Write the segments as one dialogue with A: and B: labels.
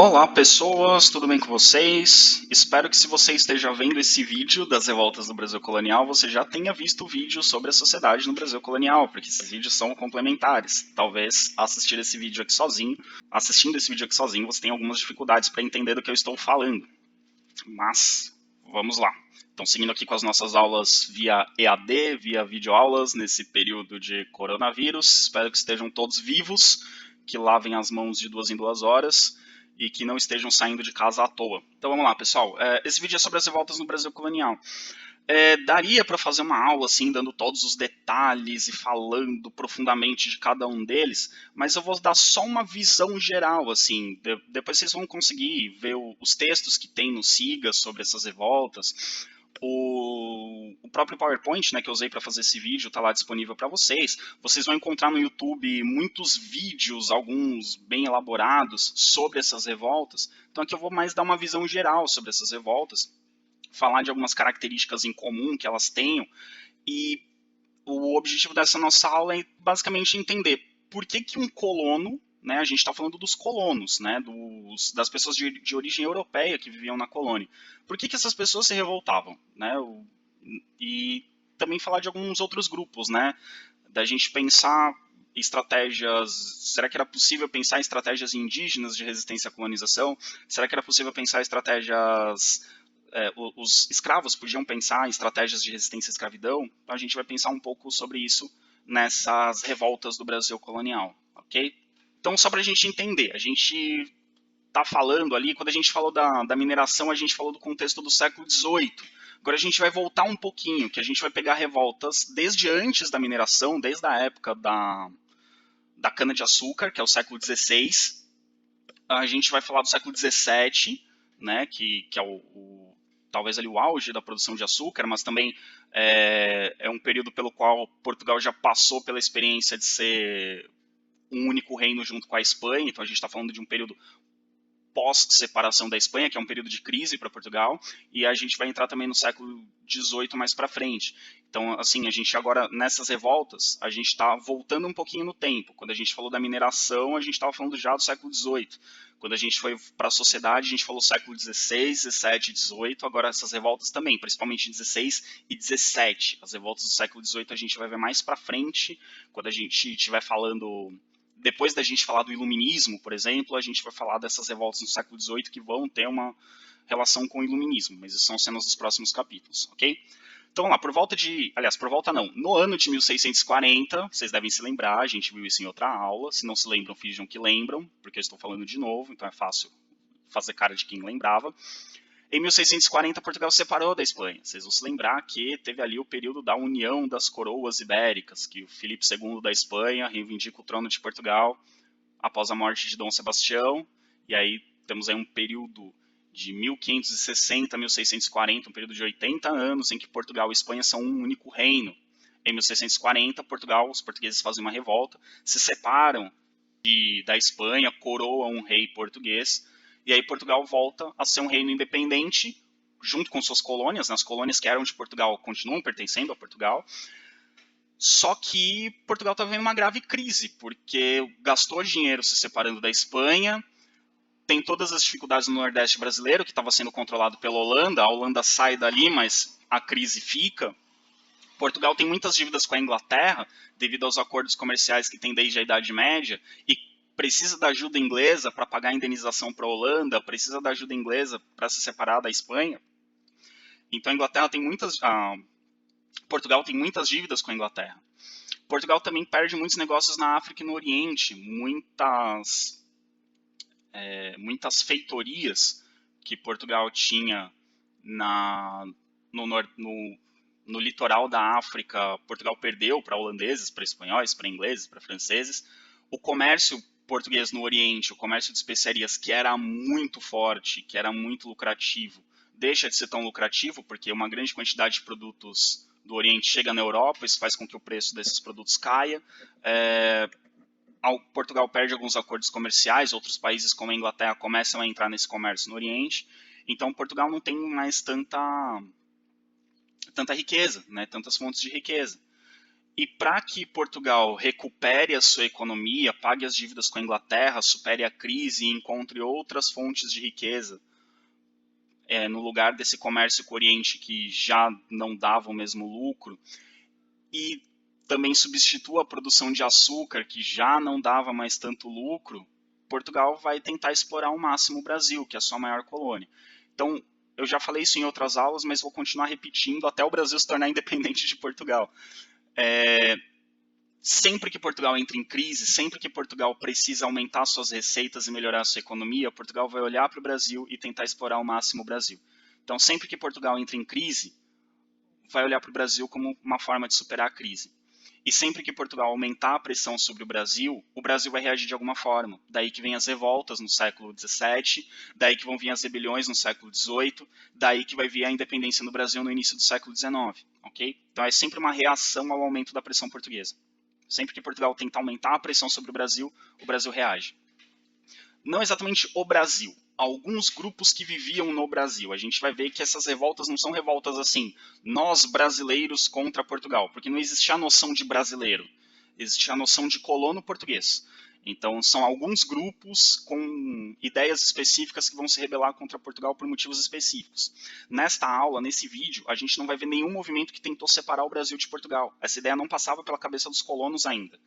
A: Olá pessoas, tudo bem com vocês? Espero que se você esteja vendo esse vídeo das revoltas do Brasil colonial, você já tenha visto o vídeo sobre a sociedade no Brasil colonial, porque esses vídeos são complementares. Talvez assistindo esse vídeo aqui sozinho, você tenha algumas dificuldades para entender do que eu estou falando. Mas, vamos lá. Então, seguindo aqui com as nossas aulas via EAD, via videoaulas, nesse período de coronavírus. Espero que estejam todos vivos, que lavem as mãos de 2 em 2 horas e que não estejam saindo de casa à toa. Então vamos lá, pessoal. Esse vídeo é sobre as revoltas no Brasil colonial. Daria para fazer uma aula assim, dando todos os detalhes e falando profundamente de cada um deles, mas eu vou dar só uma visão geral, assim. Depois vocês vão conseguir ver os textos que tem no SIGA sobre essas revoltas. O próprio PowerPoint, né, que eu usei para fazer esse vídeo está lá disponível para vocês. Vocês vão encontrar no YouTube muitos vídeos, alguns bem elaborados, sobre essas revoltas. Então aqui eu vou mais dar uma visão geral sobre essas revoltas, falar de algumas características em comum que elas tenham, e o objetivo dessa nossa aula é basicamente entender por que um colono, né, a gente está falando dos colonos, né, das pessoas de origem europeia que viviam na colônia, por que essas pessoas se revoltavam, né, e também falar de alguns outros grupos, né, da gente pensar estratégias, será que era possível pensar em estratégias indígenas de resistência à colonização? Será que era possível pensar estratégias os escravos podiam pensar em estratégias de resistência à escravidão? Então a gente vai pensar um pouco sobre isso nessas revoltas do Brasil colonial, ok? Então só para a gente entender, a gente está falando ali, quando a gente falou da mineração, a gente falou do contexto do século XVIII. Agora a gente vai voltar um pouquinho, que a gente vai pegar revoltas desde antes da mineração, desde a época da cana-de-açúcar, que é o século XVI. A gente vai falar do século XVII, né, que é talvez ali o auge da produção de açúcar, mas também é um período pelo qual Portugal já passou pela experiência de ser um único reino junto com a Espanha, então a gente está falando de um período pós-separação da Espanha, que é um período de crise para Portugal, e a gente vai entrar também no século XVIII mais para frente. Então, assim, a gente agora, nessas revoltas, a gente está voltando um pouquinho no tempo. Quando a gente falou da mineração, a gente estava falando já do século XVIII. Quando a gente foi para a sociedade, a gente falou século XVI, XVII, XVIII. Agora essas revoltas também, principalmente XVI e XVII. As revoltas do século XVIII a gente vai ver mais para frente, quando a gente estiver falando, depois da gente falar do iluminismo, por exemplo, a gente vai falar dessas revoltas no século XVIII que vão ter uma relação com o iluminismo, mas isso são cenas dos próximos capítulos, ok? Então vamos lá, por volta não, no ano de 1640, vocês devem se lembrar, a gente viu isso em outra aula, se não se lembram, finjam que lembram, porque eu estou falando de novo, então é fácil fazer cara de quem lembrava. Em 1640, Portugal se separou da Espanha. Vocês vão se lembrar que teve ali o período da União das Coroas Ibéricas, que o Filipe II da Espanha reivindica o trono de Portugal após a morte de Dom Sebastião, e aí temos aí um período de 1560 a 1640, um período de 80 anos em que Portugal e Espanha são um único reino. Em 1640, Portugal, os portugueses fazem uma revolta, se separam da Espanha, coroam um rei português, e aí Portugal volta a ser um reino independente, junto com suas colônias, né? As colônias que eram de Portugal continuam pertencendo a Portugal, só que Portugal está vivendo uma grave crise, porque gastou dinheiro se separando da Espanha, tem todas as dificuldades no Nordeste brasileiro, que estava sendo controlado pela Holanda, a Holanda sai dali, mas a crise fica. Portugal tem muitas dívidas com a Inglaterra, devido aos acordos comerciais que tem desde a Idade Média, e precisa da ajuda inglesa para pagar a indenização para a Holanda, precisa da ajuda inglesa para se separar da Espanha. Então a Inglaterra tem Portugal tem muitas dívidas com a Inglaterra. Portugal também perde muitos negócios na África e no Oriente, muitas feitorias que Portugal tinha no, no litoral da África, Portugal perdeu para holandeses, para espanhóis, para ingleses, para franceses. O comércio português no Oriente, o comércio de especiarias, que era muito forte, que era muito lucrativo, deixa de ser tão lucrativo, porque uma grande quantidade de produtos do Oriente chega na Europa, isso faz com que o preço desses produtos caia. Portugal perde alguns acordos comerciais, outros países como a Inglaterra começam a entrar nesse comércio no Oriente, então Portugal não tem mais tanta riqueza, né, tantas fontes de riqueza. E para que Portugal recupere a sua economia, pague as dívidas com a Inglaterra, supere a crise e encontre outras fontes de riqueza, no lugar desse comércio com o Oriente que já não dava o mesmo lucro, e também substitua a produção de açúcar, que já não dava mais tanto lucro, Portugal vai tentar explorar ao máximo o Brasil, que é a sua maior colônia. Então, eu já falei isso em outras aulas, mas vou continuar repetindo até o Brasil se tornar independente de Portugal. Sempre que Portugal entra em crise, sempre que Portugal precisa aumentar suas receitas e melhorar sua economia, Portugal vai olhar para o Brasil e tentar explorar ao máximo o Brasil. Então, sempre que Portugal entra em crise, vai olhar para o Brasil como uma forma de superar a crise. E sempre que Portugal aumentar a pressão sobre o Brasil vai reagir de alguma forma. Daí que vem as revoltas no século XVII, daí que vão vir as rebeliões no século XVIII, daí que vai vir a independência no Brasil no início do século XIX. Okay? Então é sempre uma reação ao aumento da pressão portuguesa. Sempre que Portugal tenta aumentar a pressão sobre o Brasil reage. Não exatamente o Brasil, alguns grupos que viviam no Brasil. A gente vai ver que essas revoltas não são revoltas assim, nós brasileiros contra Portugal, porque não existia a noção de brasileiro, existia a noção de colono português. Então, são alguns grupos com ideias específicas que vão se rebelar contra Portugal por motivos específicos. Nesta aula, nesse vídeo, a gente não vai ver nenhum movimento que tentou separar o Brasil de Portugal. Essa ideia não passava pela cabeça dos colonos ainda.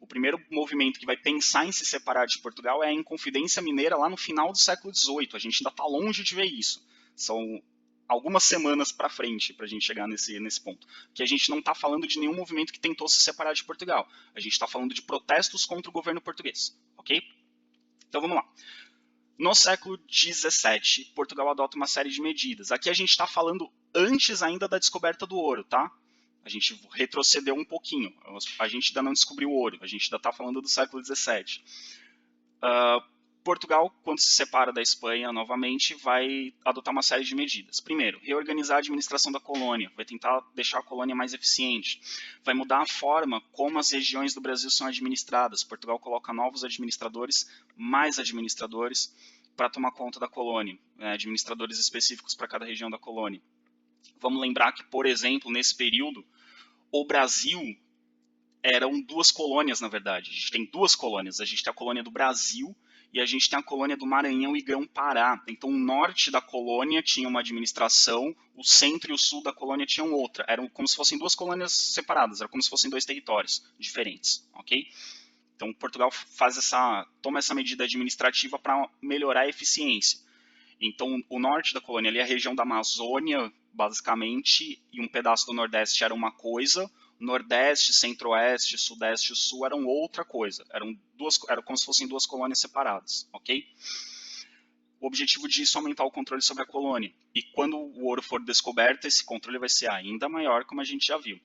A: O primeiro movimento que vai pensar em se separar de Portugal é a Inconfidência Mineira lá no final do século XVIII. A gente ainda está longe de ver isso. São algumas semanas para frente para a gente chegar nesse ponto. Que a gente não está falando de nenhum movimento que tentou se separar de Portugal. A gente está falando de protestos contra o governo português. Ok? Então vamos lá. No século XVII, Portugal adota uma série de medidas. Aqui a gente está falando antes ainda da descoberta do ouro, tá? A gente retrocedeu um pouquinho. A gente ainda não descobriu o ouro. A gente ainda está falando do século XVII. Portugal, quando se separa da Espanha novamente, vai adotar uma série de medidas. Primeiro, reorganizar a administração da colônia, vai tentar deixar a colônia mais eficiente, vai mudar a forma como as regiões do Brasil são administradas. Portugal coloca novos administradores, mais administradores, para tomar conta da colônia, administradores específicos para cada região da colônia. Vamos lembrar que, por exemplo, nesse período, o Brasil eram duas colônias, na verdade. A gente tem duas colônias. A gente tem a colônia do Brasil e a gente tem a colônia do Maranhão e Grão-Pará. Então, o norte da colônia tinha uma administração, o centro e o sul da colônia tinham outra. Eram como se fossem duas colônias separadas, era como se fossem dois territórios diferentes, ok? Então, Portugal toma essa medida administrativa para melhorar a eficiência. Então, o norte da colônia, ali a região da Amazônia, basicamente, e um pedaço do Nordeste era uma coisa, Nordeste, Centro-Oeste, Sudeste e Sul eram outra coisa. Eram como se fossem duas colônias separadas, ok? O objetivo disso é aumentar o controle sobre a colônia. E quando o ouro for descoberto, esse controle vai ser ainda maior, como a gente já viu.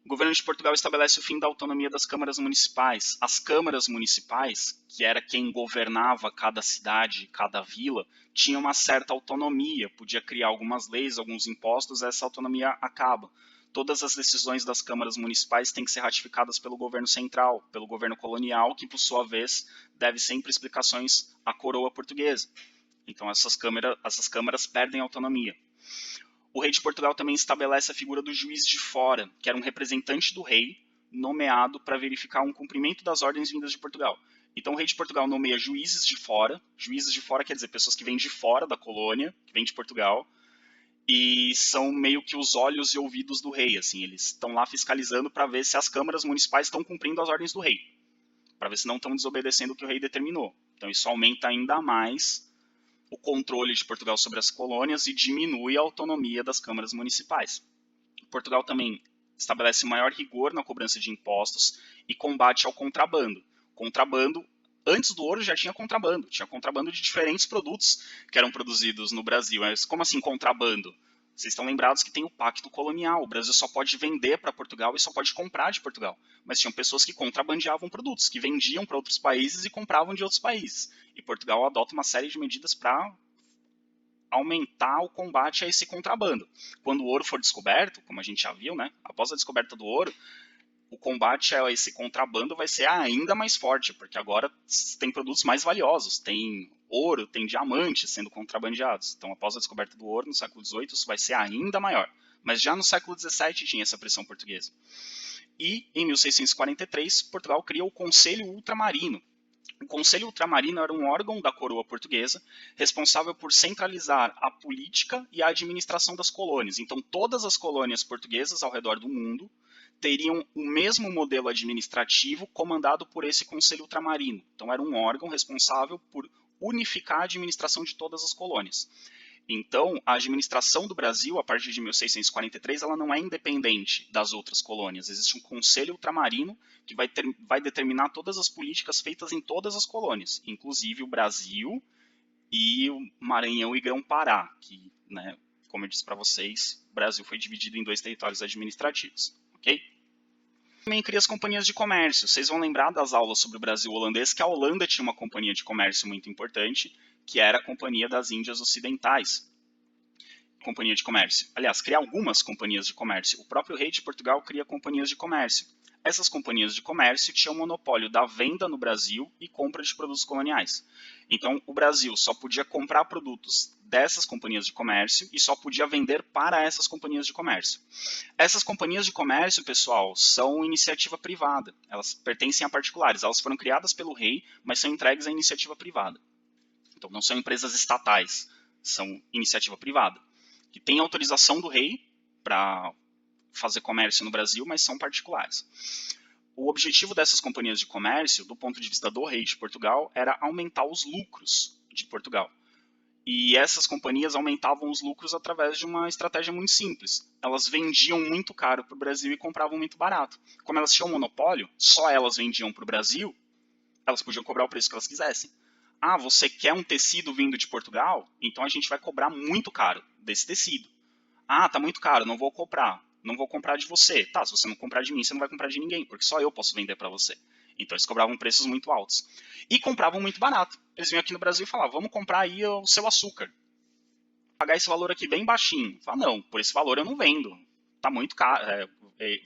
A: O governo de Portugal estabelece o fim da autonomia das câmaras municipais. As câmaras municipais, que era quem governava cada cidade, cada vila, tinham uma certa autonomia, podia criar algumas leis, alguns impostos, essa autonomia acaba. Todas as decisões das câmaras municipais têm que ser ratificadas pelo governo central, pelo governo colonial, que por sua vez deve sempre explicações à coroa portuguesa. Então essas câmaras perdem autonomia. O rei de Portugal também estabelece a figura do juiz de fora, que era um representante do rei, nomeado para verificar um cumprimento das ordens vindas de Portugal. Então o rei de Portugal nomeia juízes de fora quer dizer pessoas que vêm de fora da colônia, que vêm de Portugal, e são meio que os olhos e ouvidos do rei, assim, eles estão lá fiscalizando para ver se as câmaras municipais estão cumprindo as ordens do rei, para ver se não estão desobedecendo o que o rei determinou. Então isso aumenta ainda mais o controle de Portugal sobre as colônias e diminui a autonomia das câmaras municipais. Portugal também estabelece maior rigor na cobrança de impostos e combate ao contrabando. Antes do ouro já tinha contrabando de diferentes produtos que eram produzidos no Brasil. Mas como assim contrabando? Vocês estão lembrados que tem o Pacto Colonial. O Brasil só pode vender para Portugal e só pode comprar de Portugal. Mas tinham pessoas que contrabandeavam produtos, que vendiam para outros países e compravam de outros países. E Portugal adota uma série de medidas para aumentar o combate a esse contrabando. Quando o ouro for descoberto, como a gente já viu, né, após a descoberta do ouro, o combate a esse contrabando vai ser ainda mais forte, porque agora tem produtos mais valiosos, tem ouro, tem diamantes sendo contrabandeados. Então, após a descoberta do ouro, no século XVIII, isso vai ser ainda maior. Mas já no século XVII tinha essa pressão portuguesa. E, em 1643, Portugal cria o Conselho Ultramarino. O Conselho Ultramarino era um órgão da coroa portuguesa responsável por centralizar a política e a administração das colônias. Então, todas as colônias portuguesas ao redor do mundo teriam o mesmo modelo administrativo comandado por esse Conselho Ultramarino. Então, era um órgão responsável por unificar a administração de todas as colônias. Então, a administração do Brasil, a partir de 1643, ela não é independente das outras colônias. Existe um conselho ultramarino que vai determinar todas as políticas feitas em todas as colônias, inclusive o Brasil e o Maranhão e Grão-Pará, que, né, como eu disse para vocês, o Brasil foi dividido em 2 territórios administrativos. Ok? Também cria as companhias de comércio. Vocês vão lembrar das aulas sobre o Brasil holandês, que a Holanda tinha uma companhia de comércio muito importante, que era a Companhia das Índias Ocidentais. Companhia de comércio. Aliás, cria algumas companhias de comércio. O próprio rei de Portugal cria companhias de comércio. Essas companhias de comércio tinham monopólio da venda no Brasil e compra de produtos coloniais. Então, o Brasil só podia comprar produtos dessas companhias de comércio e só podia vender para essas companhias de comércio. Essas companhias de comércio, pessoal, são iniciativa privada. Elas pertencem a particulares. Elas foram criadas pelo rei, mas são entregues à iniciativa privada. Então, não são empresas estatais, são iniciativa privada, que tem autorização do rei para fazer comércio no Brasil, mas são particulares. O objetivo dessas companhias de comércio, do ponto de vista do rei de Portugal, era aumentar os lucros de Portugal. E essas companhias aumentavam os lucros através de uma estratégia muito simples. Elas vendiam muito caro para o Brasil e compravam muito barato. Como elas tinham monopólio, só elas vendiam para o Brasil, elas podiam cobrar o preço que elas quisessem. Ah, você quer um tecido vindo de Portugal? Então a gente vai cobrar muito caro desse tecido. Ah, tá muito caro, não vou comprar. Não vou comprar de você. Tá, se você não comprar de mim, você não vai comprar de ninguém, porque só eu posso vender para você. Então eles cobravam preços muito altos. E compravam muito barato. Eles vinham aqui no Brasil e falavam, vamos comprar aí o seu açúcar. Pagar esse valor aqui bem baixinho. Fala, não, por esse valor eu não vendo. Tá muito caro,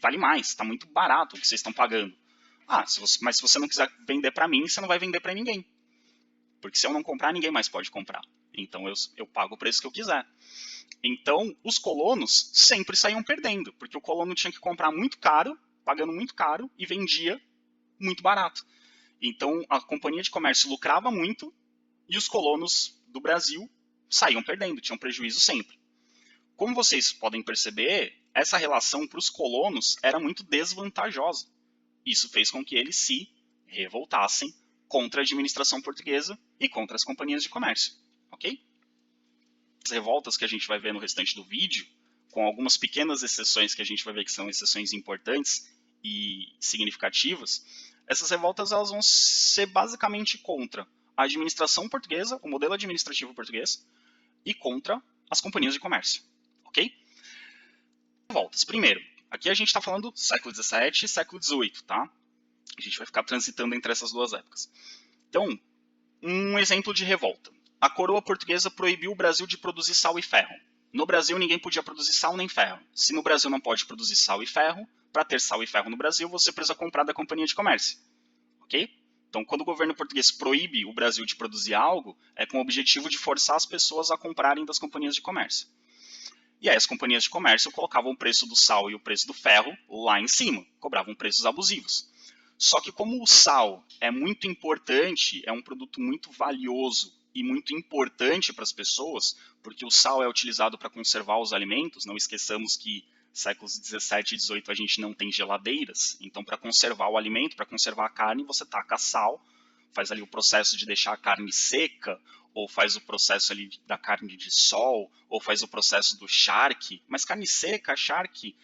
A: vale mais, tá muito barato o que vocês estão pagando. Ah, mas se você não quiser vender para mim, você não vai vender para ninguém. Porque se eu não comprar, ninguém mais pode comprar. Então eu pago o preço que eu quiser. Então, os colonos sempre saíam perdendo, porque o colono tinha que comprar muito caro, pagando muito caro, e vendia muito barato. Então, a companhia de comércio lucrava muito, e os colonos do Brasil saíam perdendo, tinham prejuízo sempre. Como vocês podem perceber, essa relação para os colonos era muito desvantajosa. Isso fez com que eles se revoltassem contra a administração portuguesa e contra as companhias de comércio, ok? As revoltas que a gente vai ver no restante do vídeo, com algumas pequenas exceções que a gente vai ver que são exceções importantes e significativas, essas revoltas elas vão ser basicamente contra a administração portuguesa, o modelo administrativo português, e contra as companhias de comércio, ok? Revoltas. Primeiro, aqui a gente está falando século XVII e século XVIII, tá? A gente vai ficar transitando entre essas duas épocas. Então, um exemplo de revolta. A coroa portuguesa proibiu o Brasil de produzir sal e ferro. No Brasil, ninguém podia produzir sal nem ferro. Se no Brasil não pode produzir sal e ferro, para ter sal e ferro no Brasil, você precisa comprar da companhia de comércio. Ok? Então, quando o governo português proíbe o Brasil de produzir algo, é com o objetivo de forçar as pessoas a comprarem das companhias de comércio. E aí as companhias de comércio colocavam o preço do sal e o preço do ferro lá em cima, cobravam preços abusivos. Só que como o sal é muito importante, é um produto muito valioso e muito importante para as pessoas, porque o sal é utilizado para conservar os alimentos, não esqueçamos que séculos 17 e 18 a gente não tem geladeiras, então para conservar o alimento, para conservar a carne, você taca sal, faz ali o processo de deixar a carne seca, ou faz o processo ali da carne de sol, ou faz o processo do charque, mas carne seca, charque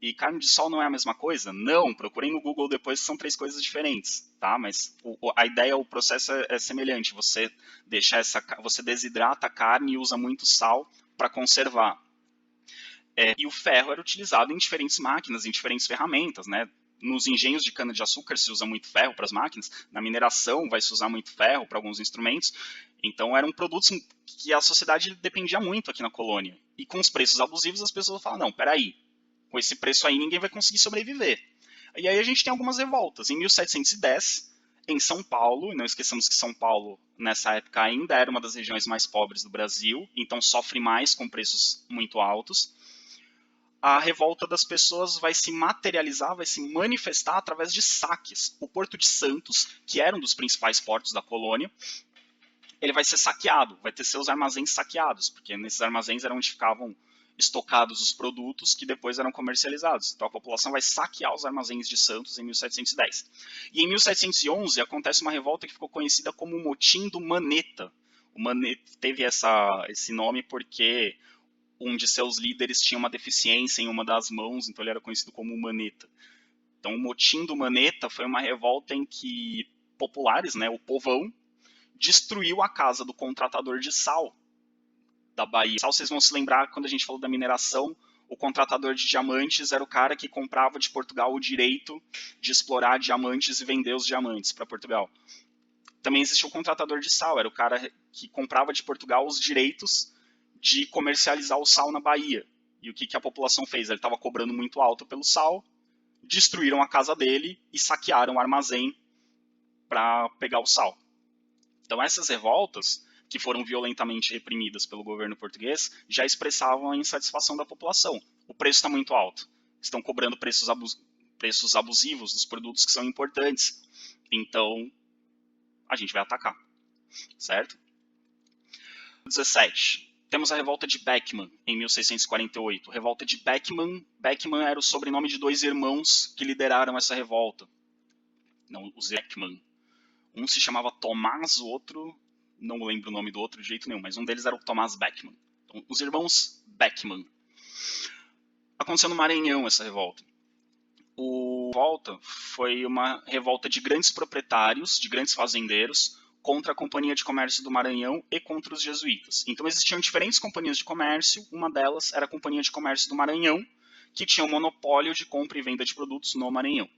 A: e carne de sol não é a mesma coisa? Não, procurem no Google depois, são 3 coisas diferentes, tá? Mas a ideia, o processo é semelhante. Você você desidrata a carne e usa muito sal para conservar. E o ferro era utilizado em diferentes máquinas, em diferentes ferramentas, né? Nos engenhos de cana-de-açúcar se usa muito ferro para as máquinas, na mineração vai se usar muito ferro para alguns instrumentos. Então eram produtos que a sociedade dependia muito aqui na colônia. E com os preços abusivos as pessoas falam, não, peraí, com esse preço aí ninguém vai conseguir sobreviver. E aí a gente tem algumas revoltas. Em 1710, em São Paulo, e não esqueçamos que São Paulo, nessa época, ainda era uma das regiões mais pobres do Brasil, então sofre mais com preços muito altos. a revolta das pessoas vai se materializar, vai se manifestar através de saques. O Porto de Santos, que era um dos principais portos da colônia, ele vai ser saqueado, vai ter seus armazéns saqueados, porque nesses armazéns era onde ficavam estocados os produtos que depois eram comercializados. Então a população vai saquear os armazéns de Santos em 1710. E em 1711 acontece uma revolta que ficou conhecida como o Motim do Maneta. O Maneta teve esse nome porque um de seus líderes tinha uma deficiência em uma das mãos, então ele era conhecido como Maneta. Então o Motim do Maneta foi uma revolta em que populares, né, o povão, destruiu a casa do contratador de sal da Bahia. Sal, vocês vão se lembrar, quando a gente falou da mineração, o contratador de diamantes era o cara que comprava de Portugal o direito de explorar diamantes e vender os diamantes para Portugal. Também existiu o contratador de sal, era o cara que comprava de Portugal os direitos de comercializar o sal na Bahia. E o que a população fez? Ele estava cobrando muito alto pelo sal, destruíram a casa dele e saquearam o armazém para pegar o sal. Então essas revoltas, que foram violentamente reprimidas pelo governo português, já expressavam a insatisfação da população. O preço está muito alto. Estão cobrando preços abusivos dos produtos que são importantes. Então, a gente vai atacar. Certo? 17. Temos a revolta de Beckman, em 1648. Revolta de Beckman. Beckman era o sobrenome de dois irmãos que lideraram essa revolta. Não, os Beckman. Um se chamava Tomás, o outro, não lembro o nome do outro de jeito nenhum, mas um deles era o Tomás Beckman. Então, os irmãos Beckman. Aconteceu no Maranhão essa revolta. A revolta foi uma revolta de grandes proprietários, de grandes fazendeiros, contra a Companhia de Comércio do Maranhão e contra os jesuítas. Então existiam diferentes companhias de comércio, uma delas era a Companhia de Comércio do Maranhão, que tinha um monopólio de compra e venda de produtos no Maranhão.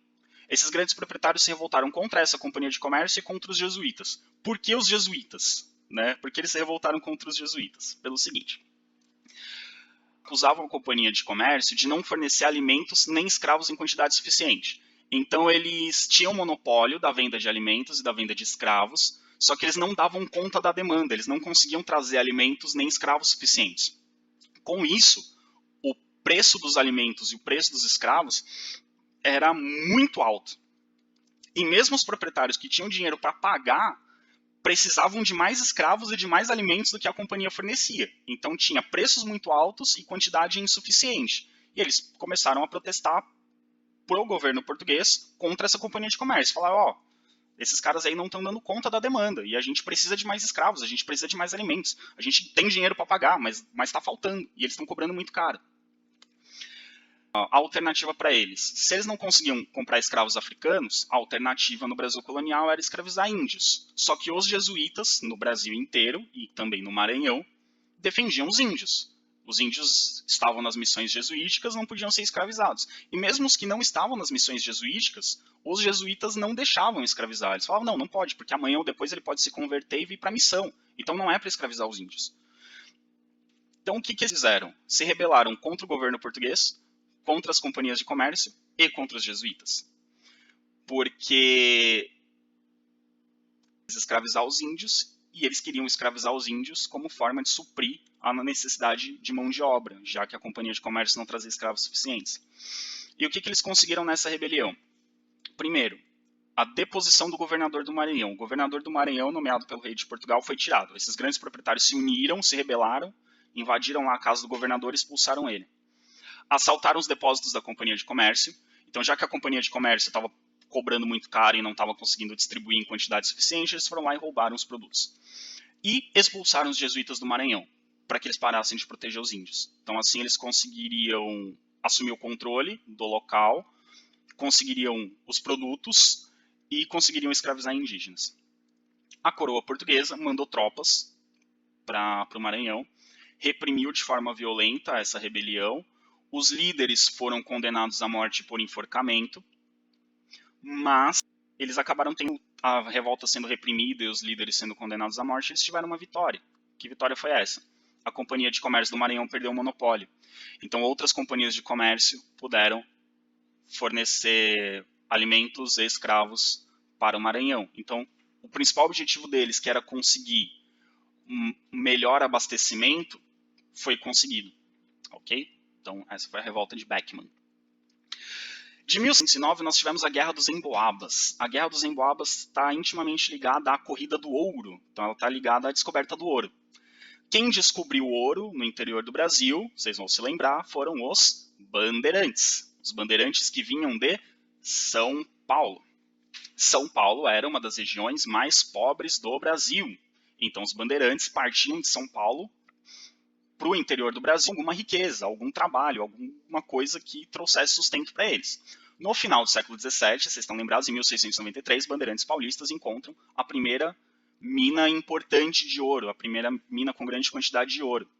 A: Esses grandes proprietários se revoltaram contra essa companhia de comércio e contra os jesuítas. Por que os jesuítas? Né? Porque eles se revoltaram contra os jesuítas? Pelo seguinte: acusavam a companhia de comércio de não fornecer alimentos nem escravos em quantidade suficiente. Então eles tinham monopólio da venda de alimentos e da venda de escravos, só que eles não davam conta da demanda, eles não conseguiam trazer alimentos nem escravos suficientes. Com isso, o preço dos alimentos e o preço dos escravos era muito alto. E mesmo os proprietários que tinham dinheiro para pagar precisavam de mais escravos e de mais alimentos do que a companhia fornecia. Então tinha preços muito altos e quantidade insuficiente. E eles começaram a protestar pro governo português contra essa companhia de comércio. Falaram, ó, esses caras aí não estão dando conta da demanda e a gente precisa de mais escravos, a gente precisa de mais alimentos. A gente tem dinheiro para pagar, mas está faltando e eles estão cobrando muito caro. A alternativa para eles: se eles não conseguiam comprar escravos africanos, a alternativa no Brasil colonial era escravizar índios. Só que os jesuítas, no Brasil inteiro e também no Maranhão, defendiam os índios. Os índios estavam nas missões jesuíticas, não podiam ser escravizados. E mesmo os que não estavam nas missões jesuíticas, os jesuítas não deixavam escravizar. Eles falavam, não pode, porque amanhã ou depois ele pode se converter e vir para a missão. Então não é para escravizar os índios. Então o que eles fizeram? Se rebelaram contra o governo português, contra as companhias de comércio e contra os jesuítas. Porque eles escravizar os índios e eles queriam escravizar os índios como forma de suprir a necessidade de mão de obra, já que a companhia de comércio não trazia escravos suficientes. E o que eles conseguiram nessa rebelião? Primeiro, a deposição do governador do Maranhão. O governador do Maranhão, nomeado pelo rei de Portugal, foi tirado. Esses grandes proprietários se uniram, se rebelaram, invadiram lá a casa do governador e expulsaram ele. Assaltaram os depósitos da companhia de comércio. Então, já que a companhia de comércio estava cobrando muito caro e não estava conseguindo distribuir em quantidade suficiente, eles foram lá e roubaram os produtos. E expulsaram os jesuítas do Maranhão, para que eles parassem de proteger os índios. Então, assim, eles conseguiriam assumir o controle do local, conseguiriam os produtos e conseguiriam escravizar indígenas. A coroa portuguesa mandou tropas para o Maranhão, reprimiu de forma violenta essa rebelião. Os líderes foram condenados à morte por enforcamento, mas eles acabaram tendo a revolta sendo reprimida e os líderes sendo condenados à morte, eles tiveram uma vitória. Que vitória foi essa? A Companhia de Comércio do Maranhão perdeu o monopólio. Então outras companhias de comércio puderam fornecer alimentos e escravos para o Maranhão. Então o principal objetivo deles, que era conseguir um melhor abastecimento, foi conseguido. Ok? Então, essa foi a revolta de Beckman. De 1109, nós tivemos a Guerra dos Emboabas. A Guerra dos Emboabas está intimamente ligada à corrida do ouro, então ela está ligada à descoberta do ouro. Quem descobriu o ouro no interior do Brasil, vocês vão se lembrar, foram os bandeirantes. Os bandeirantes que vinham de São Paulo. São Paulo era uma das regiões mais pobres do Brasil. Então os bandeirantes partiam de São Paulo para o interior do Brasil alguma riqueza, algum trabalho, alguma coisa que trouxesse sustento para eles. No final do século XVII, vocês estão lembrados, em 1693, bandeirantes paulistas encontram a primeira mina importante de ouro, a primeira mina com grande quantidade de ouro.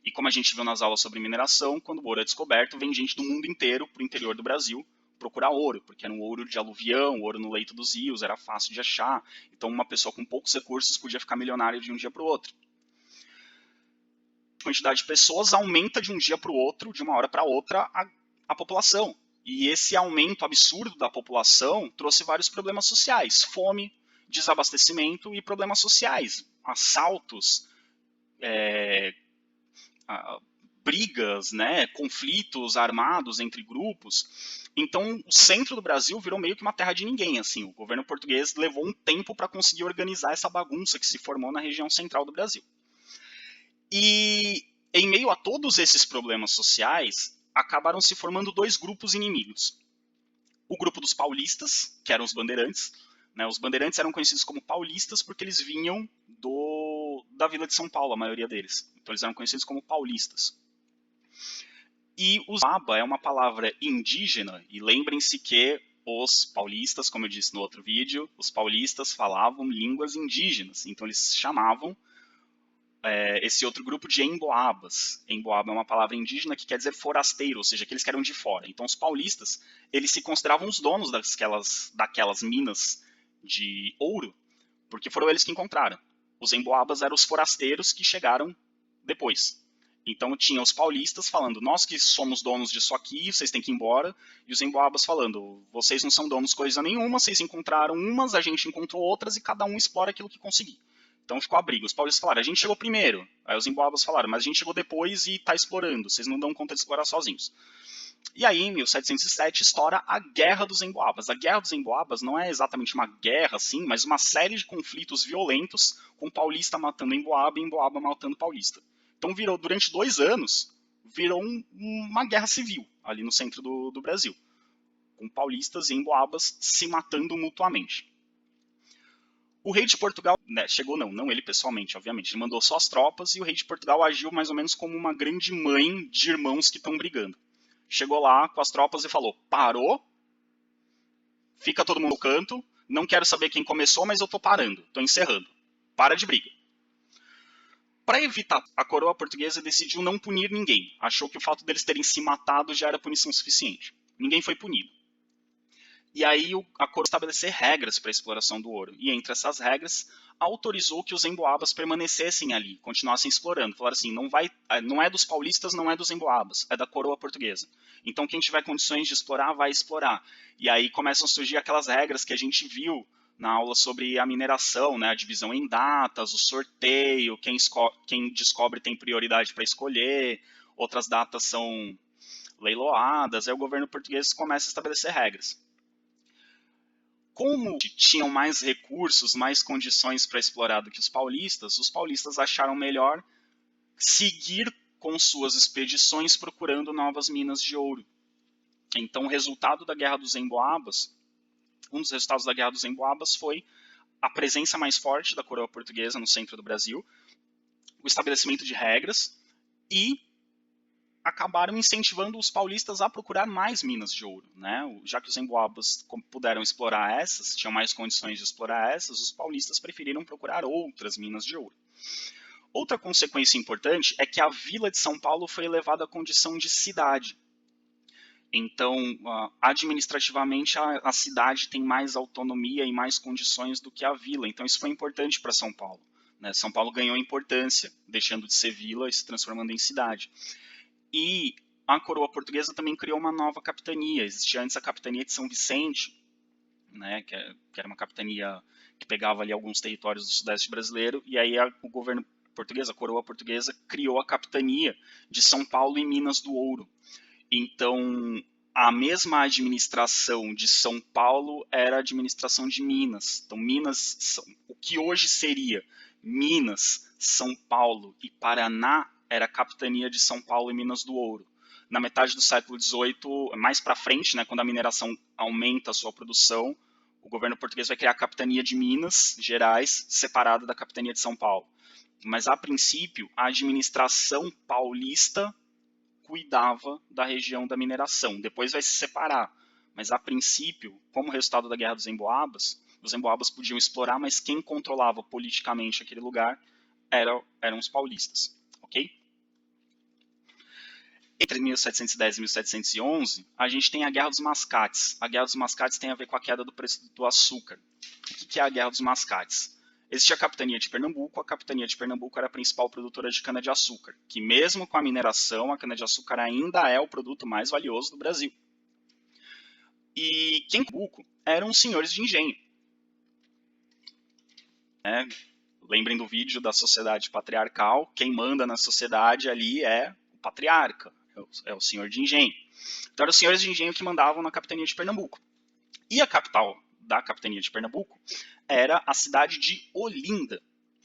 A: E como a gente viu nas aulas sobre mineração, quando o ouro é descoberto, vem gente do mundo inteiro para o interior do Brasil procurar ouro, porque era um ouro de aluvião, ouro no leito dos rios, era fácil de achar. Então uma pessoa com poucos recursos podia ficar milionária de um dia para o outro. A quantidade de pessoas aumenta de um dia para o outro, de uma hora para outra, a população. E esse aumento absurdo da população trouxe vários problemas sociais, fome, desabastecimento e problemas sociais, assaltos, brigas, né, conflitos armados entre grupos. Então, o centro do Brasil virou meio que uma terra de ninguém. Assim, o governo português levou um tempo para conseguir organizar essa bagunça que se formou na região central do Brasil. E, em meio a todos esses problemas sociais, acabaram se formando dois grupos inimigos. O grupo dos paulistas, que eram os bandeirantes. Né, os bandeirantes eram conhecidos como paulistas porque eles vinham da Vila de São Paulo, a maioria deles. Então eles eram conhecidos como paulistas. E o Emboaba é uma palavra indígena, e lembrem-se que os paulistas, como eu disse no outro vídeo, os paulistas falavam línguas indígenas, então eles chamavam esse outro grupo de emboabas. Emboaba é uma palavra indígena que quer dizer forasteiro, ou seja, aqueles que eram de fora. Então os paulistas, eles se consideravam os donos daquelas minas de ouro, porque foram eles que encontraram. Os emboabas eram os forasteiros que chegaram depois. Então tinha os paulistas falando, nós que somos donos disso aqui, vocês têm que ir embora, e os emboabas falando, vocês não são donos de coisa nenhuma, vocês encontraram umas, a gente encontrou outras, e cada um explora aquilo que conseguir. Então ficou a briga. Os paulistas falaram, a gente chegou primeiro. Aí os emboabas falaram, mas a gente chegou depois e está explorando, vocês não dão conta de explorar sozinhos. E aí, em 1707, estoura a Guerra dos Emboabas. A Guerra dos Emboabas não é exatamente uma guerra, assim, mas uma série de conflitos violentos, com paulista matando emboaba e emboaba matando paulista. Então virou, durante 2 anos, virou uma guerra civil ali no centro do Brasil, com paulistas e emboabas se matando mutuamente. O rei de Portugal, né, chegou não ele pessoalmente, obviamente, ele mandou só as tropas e o rei de Portugal agiu mais ou menos como uma grande mãe de irmãos que estão brigando. Chegou lá com as tropas e falou, parou, fica todo mundo no canto, não quero saber quem começou, mas eu tô parando, tô encerrando, para de briga. Para evitar, a coroa portuguesa decidiu não punir ninguém, achou que o fato deles terem se matado já era punição suficiente. Ninguém foi punido. E aí a coroa estabelecer regras para a exploração do ouro. E entre essas regras, autorizou que os emboabas permanecessem ali, continuassem explorando. Falaram assim, não é dos paulistas, não é dos emboabas, é da coroa portuguesa. Então quem tiver condições de explorar, vai explorar. E aí começam a surgir aquelas regras que a gente viu na aula sobre a mineração, né? A divisão em datas, o sorteio, quem descobre tem prioridade para escolher, outras datas são leiloadas, aí o governo português começa a estabelecer regras. Como tinham mais recursos, mais condições para explorar do que os paulistas acharam melhor seguir com suas expedições procurando novas minas de ouro. Então, o resultado da Guerra dos Emboabas, um dos resultados da Guerra dos Emboabas foi a presença mais forte da coroa portuguesa no centro do Brasil, o estabelecimento de regras e acabaram incentivando os paulistas a procurar mais minas de ouro, né? Já que os emboabas puderam explorar essas, tinham mais condições de explorar essas, os paulistas preferiram procurar outras minas de ouro. Outra consequência importante é que a Vila de São Paulo foi elevada à condição de cidade. Então, administrativamente, a cidade tem mais autonomia e mais condições do que a vila. Então, isso foi importante para São Paulo, né? São Paulo ganhou importância, deixando de ser vila e se transformando em cidade. E a coroa portuguesa também criou uma nova capitania. Existia antes a capitania de São Vicente, né, que era uma capitania que pegava ali alguns territórios do sudeste brasileiro, e aí o governo portuguesa, a coroa portuguesa, criou a capitania de São Paulo e Minas do Ouro. Então, a mesma administração de São Paulo era a administração de Minas. Então, Minas, o que hoje seria Minas, São Paulo e Paraná, era a capitania de São Paulo e Minas do Ouro. Na metade do século XVIII, mais para frente, né, quando a mineração aumenta a sua produção, o governo português vai criar a capitania de Minas Gerais, separada da capitania de São Paulo. Mas, a princípio, a administração paulista cuidava da região da mineração. Depois vai se separar. Mas, a princípio, como resultado da Guerra dos Emboabas, os emboabas podiam explorar, mas quem controlava politicamente aquele lugar eram os paulistas. Ok? Entre 1710 e 1711, a gente tem a Guerra dos Mascates. A Guerra dos Mascates tem a ver com a queda do preço do açúcar. O que é a Guerra dos Mascates? Existia a capitania de Pernambuco. A capitania de Pernambuco era a principal produtora de cana-de-açúcar, que mesmo com a mineração, a cana-de-açúcar ainda é o produto mais valioso do Brasil. E quem Pernambuco eram os senhores de engenho. Lembrem do vídeo da sociedade patriarcal. Quem manda na sociedade ali é o patriarca, é o senhor de engenho. Então eram os senhores de engenho que mandavam na capitania de Pernambuco. E a capital da capitania de Pernambuco era a cidade de Olinda.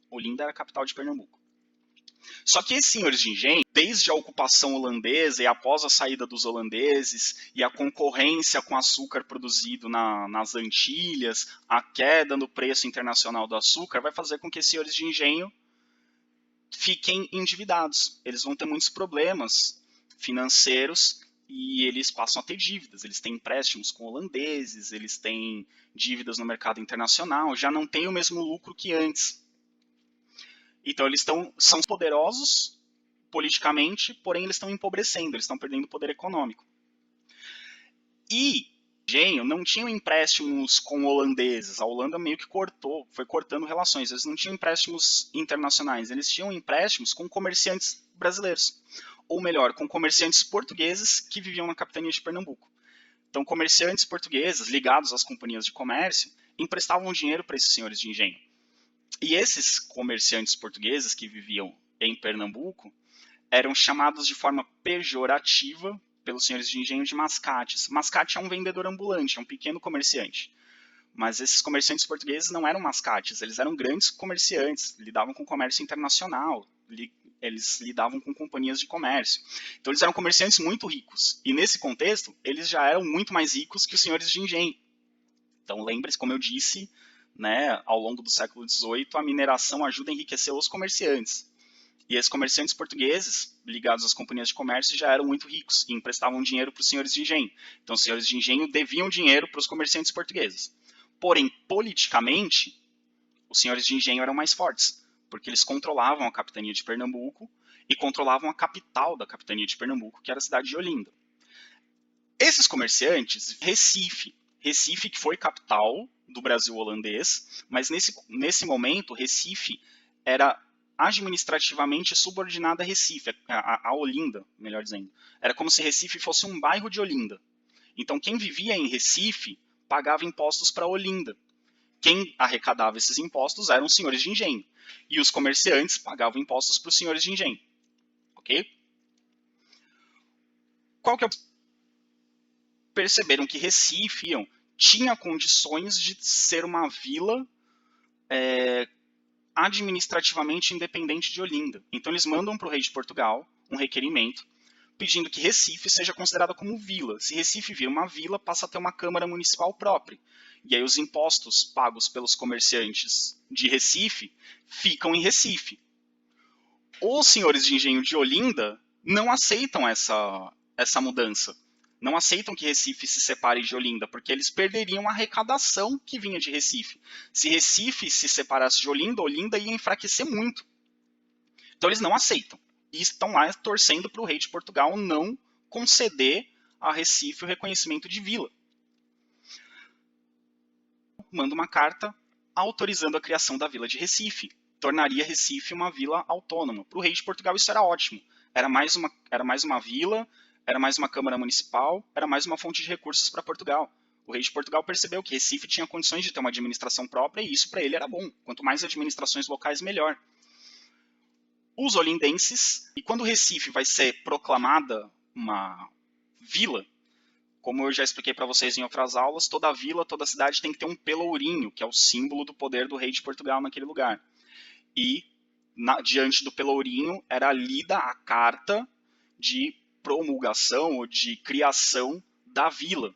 A: Olinda era a capital de Pernambuco. Só que esses senhores de engenho, desde a ocupação holandesa e após a saída dos holandeses e a concorrência com açúcar produzido nas Antilhas, a queda no preço internacional do açúcar, vai fazer com que esses senhores de engenho fiquem endividados. Eles vão ter muitos problemas financeiros e eles passam a ter dívidas. Eles têm empréstimos com holandeses, eles têm dívidas no mercado internacional, já não têm o mesmo lucro que antes. Então eles são poderosos politicamente, porém eles estão empobrecendo, eles estão perdendo poder econômico. E engenho não tinham empréstimos com holandeses. A Holanda meio que foi cortando relações. Eles não tinham empréstimos internacionais, eles tinham empréstimos com comerciantes brasileiros. Ou melhor, com comerciantes portugueses que viviam na capitania de Pernambuco. Então, comerciantes portugueses ligados às companhias de comércio emprestavam dinheiro para esses senhores de engenho. E esses comerciantes portugueses que viviam em Pernambuco eram chamados de forma pejorativa pelos senhores de engenho de mascates. Mascate é um vendedor ambulante, é um pequeno comerciante. Mas esses comerciantes portugueses não eram mascates, eles eram grandes comerciantes, lidavam com comércio internacional, eles lidavam com companhias de comércio. Então eles eram comerciantes muito ricos. E nesse contexto, eles já eram muito mais ricos que os senhores de engenho. Então lembre-se, como eu disse, né, ao longo do século XVIII, a mineração ajuda a enriquecer os comerciantes. E esses comerciantes portugueses, ligados às companhias de comércio, já eram muito ricos e emprestavam dinheiro para os senhores de engenho. Então, os senhores de engenho deviam dinheiro para os comerciantes portugueses. Porém, politicamente, os senhores de engenho eram mais fortes, porque eles controlavam a capitania de Pernambuco e controlavam a capital da capitania de Pernambuco, que era a cidade de Olinda. Esses comerciantes, Recife, que foi capital do Brasil holandês, mas nesse momento, Recife era administrativamente subordinada a Recife, a Olinda, melhor dizendo. Era como se Recife fosse um bairro de Olinda. Então, quem vivia em Recife pagava impostos para Olinda. Quem arrecadava esses impostos eram os senhores de engenho. E os comerciantes pagavam impostos para os senhores de engenho. Ok? Qual que é o... Perceberam que Recife tinha condições de ser uma vila administrativamente independente de Olinda. Então eles mandam para o rei de Portugal um requerimento pedindo que Recife seja considerada como vila. Se Recife vira uma vila, passa a ter uma Câmara Municipal própria. E aí os impostos pagos pelos comerciantes de Recife ficam em Recife. Os senhores de engenho de Olinda não aceitam essa mudança. Não aceitam que Recife se separe de Olinda, porque eles perderiam a arrecadação que vinha de Recife. Se Recife se separasse de Olinda, Olinda ia enfraquecer muito. Então eles não aceitam. E estão lá torcendo para o rei de Portugal não conceder a Recife o reconhecimento de vila. Manda uma carta autorizando a criação da vila de Recife. Tornaria Recife uma vila autônoma. Para o rei de Portugal isso era ótimo. Era mais uma vila, era mais uma Câmara Municipal, era mais uma fonte de recursos para Portugal. O rei de Portugal percebeu que Recife tinha condições de ter uma administração própria e isso para ele era bom. Quanto mais administrações locais, melhor. os olindenses, e quando Recife vai ser proclamada uma vila, como eu já expliquei para vocês em outras aulas, toda vila, toda cidade tem que ter um pelourinho, que é o símbolo do poder do rei de Portugal naquele lugar. E diante do pelourinho era lida a carta de promulgação ou de criação da vila.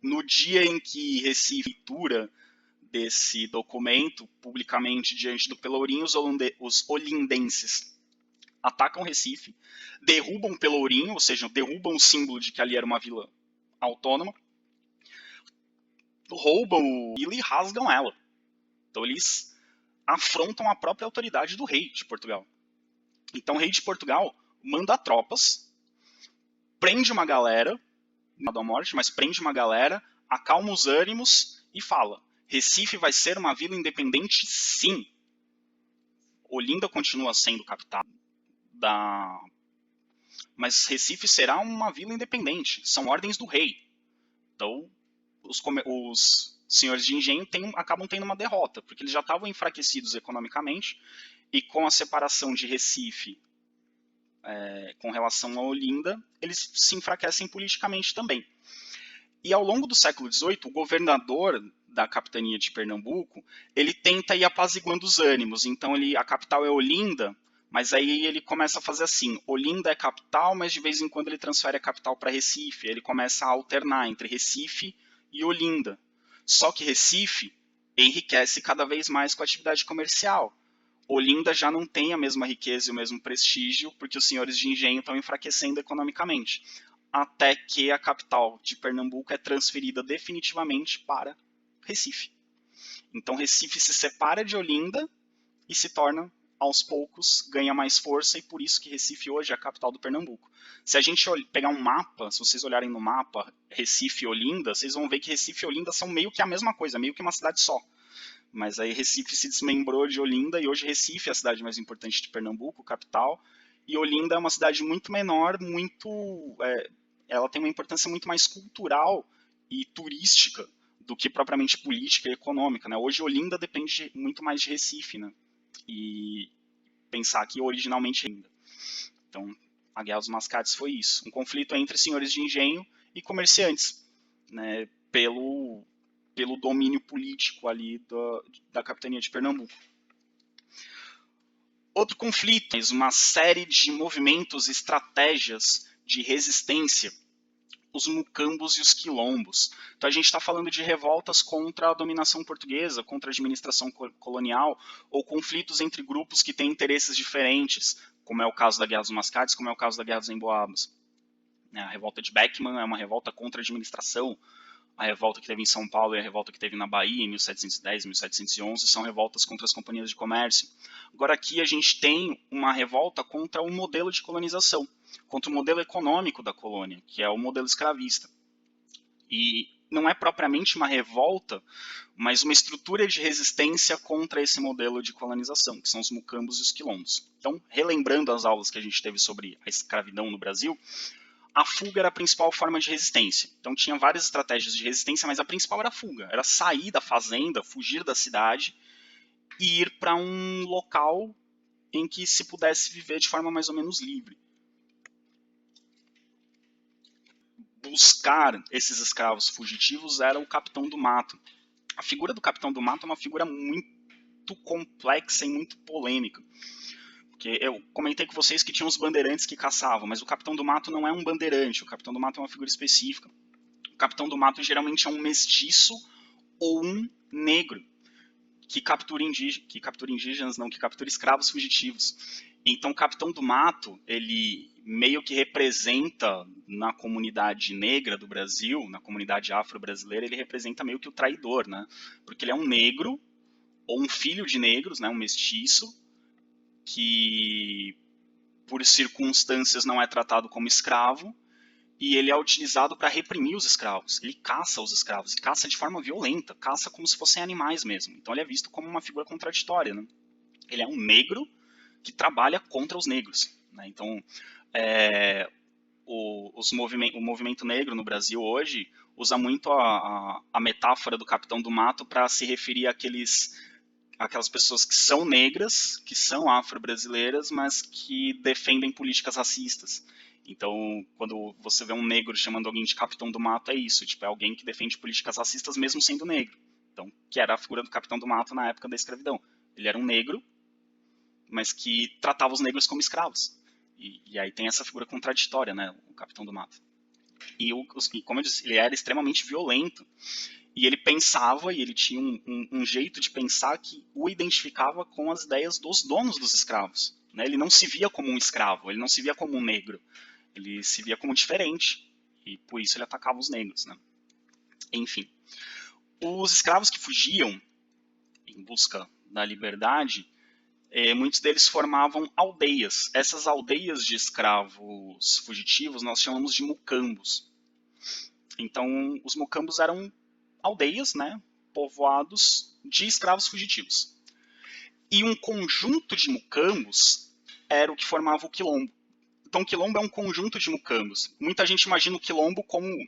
A: No dia em que Recife leitura desse documento publicamente diante do pelourinho, os olindenses atacam Recife, derrubam o pelourinho, ou seja, derrubam o símbolo de que ali era uma vila autônoma, roubam o vila e rasgam ela. Então eles afrontam a própria autoridade do rei de Portugal. Então o rei de Portugal manda tropas, prende uma galera, não da morte, mas prende uma galera, acalma os ânimos e fala: Recife vai ser uma vila independente, sim. Olinda continua sendo capital mas Recife será uma vila independente. São ordens do rei. Então, os senhores de engenho acabam tendo uma derrota, porque eles já estavam enfraquecidos economicamente, e com a separação de Recife com relação a Olinda, eles se enfraquecem politicamente também. E ao longo do século XVIII, o governador da capitania de Pernambuco, ele tenta ir apaziguando os ânimos. Então, a capital é Olinda, mas aí ele começa a fazer assim: Olinda é capital, mas de vez em quando ele transfere a capital para Recife. Ele começa a alternar entre Recife e Olinda. Só que Recife enriquece cada vez mais com a atividade comercial. Olinda já não tem a mesma riqueza e o mesmo prestígio, porque os senhores de engenho estão enfraquecendo economicamente, até que a capital de Pernambuco é transferida definitivamente para Recife. Então Recife se separa de Olinda e se torna, aos poucos, ganha mais força, e por isso que Recife hoje é a capital do Pernambuco. Se a gente pegar um mapa, se vocês olharem no mapa Recife e Olinda, vocês vão ver que Recife e Olinda são meio que a mesma coisa, meio que uma cidade só. Mas aí Recife se desmembrou de Olinda, e hoje Recife é a cidade mais importante de Pernambuco, capital, e Olinda é uma cidade muito menor, ela tem uma importância muito mais cultural e turística do que propriamente política e econômica, né? Hoje Olinda depende muito mais de Recife, né? E pensar que originalmente ainda. Então, a Guerra dos Mascates foi isso, um conflito entre senhores de engenho e comerciantes, né? Pelo domínio político ali da capitania de Pernambuco. Outro conflito, uma série de movimentos e estratégias de resistência, os mucambos e os quilombos. Então a gente está falando de revoltas contra a dominação portuguesa, contra a administração colonial, ou conflitos entre grupos que têm interesses diferentes, como é o caso da Guerra dos Mascates, como é o caso da Guerra dos Emboabas. A revolta de Beckman é uma revolta contra a administração. A revolta que teve em São Paulo e a revolta que teve na Bahia em 1710 e 1711 são revoltas contra as companhias de comércio. Agora aqui a gente tem uma revolta contra o modelo de colonização, contra o modelo econômico da colônia, que é o modelo escravista. E não é propriamente uma revolta, mas uma estrutura de resistência contra esse modelo de colonização, que são os mucambos e os quilombos. Então, relembrando as aulas que a gente teve sobre a escravidão no Brasil, a fuga era a principal forma de resistência. Então tinha várias estratégias de resistência, mas a principal era a fuga. Era sair da fazenda, fugir da cidade e ir para um local em que se pudesse viver de forma mais ou menos livre. Buscar esses escravos fugitivos era o capitão do mato. A figura do capitão do mato é uma figura muito complexa e muito polêmica. Porque eu comentei com vocês que tinha os bandeirantes que caçavam, mas o capitão do mato não é um bandeirante, o capitão do mato é uma figura específica. O capitão do mato geralmente é um mestiço ou um negro que captura indígenas, não, que captura escravos fugitivos. Então o capitão do mato, ele meio que representa na comunidade negra do Brasil, na comunidade afro-brasileira, ele representa meio que o traidor, né? Porque ele é um negro ou um filho de negros, né, um mestiço, que por circunstâncias não é tratado como escravo, e ele é utilizado para reprimir os escravos. Ele caça os escravos, e caça de forma violenta, caça como se fossem animais mesmo. Então ele é visto como uma figura contraditória, né? Ele é um negro que trabalha contra os negros, né? Então o movimento negro no Brasil hoje usa muito a metáfora do capitão do mato para se referir àqueles aquelas pessoas que são negras, que são afro-brasileiras, mas que defendem políticas racistas. Então, quando você vê um negro chamando alguém de Capitão do Mato, é isso, tipo, é alguém que defende políticas racistas mesmo sendo negro. Então, que era a figura do Capitão do Mato na época da escravidão. Ele era um negro, mas que tratava os negros como escravos. E aí tem essa figura contraditória, né, o Capitão do Mato. E como eu disse, ele era extremamente violento. E ele pensava, e ele tinha um jeito de pensar que o identificava com as ideias dos donos dos escravos. Né? Ele não se via como um escravo, ele não se via como um negro. Ele se via como diferente. E por isso ele atacava os negros. Né? Enfim. Os escravos que fugiam em busca da liberdade, muitos deles formavam aldeias. Essas aldeias de escravos fugitivos nós chamamos de mucambos. Então, os mucambos eram aldeias, né, povoados de escravos fugitivos. E um conjunto de mucambos era o que formava o quilombo. Então, o quilombo é um conjunto de mucambos. Muita gente imagina o quilombo como